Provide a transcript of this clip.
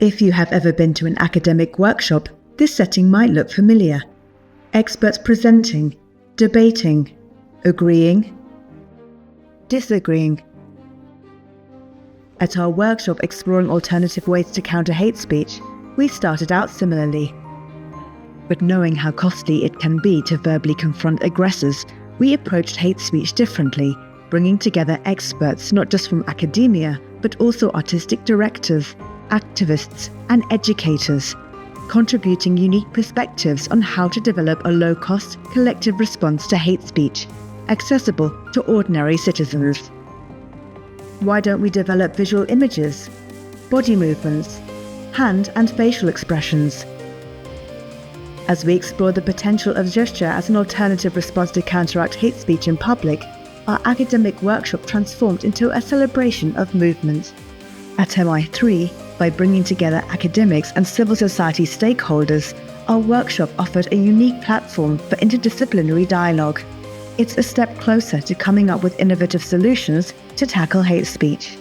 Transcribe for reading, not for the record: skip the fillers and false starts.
If you have ever been to an academic workshop, this setting might look familiar. Experts presenting, debating, agreeing, disagreeing. At our workshop exploring alternative ways to counter hate speech, we started out similarly. But knowing how costly it can be to verbally confront aggressors, we approached hate speech differently, bringing together experts not just from academia, but also artistic directors, activists, and educators, contributing unique perspectives on how to develop a low-cost, collective response to hate speech, accessible to ordinary citizens. Why don't we develop visual images, body movements, hand and facial expressions? As we explore the potential of gesture as an alternative response to counteract hate speech in public, our academic workshop transformed into a celebration of movement. At MI3, by bringing together academics and civil society stakeholders, our workshop offered a unique platform for interdisciplinary dialogue. It's a step closer to coming up with innovative solutions to tackle hate speech.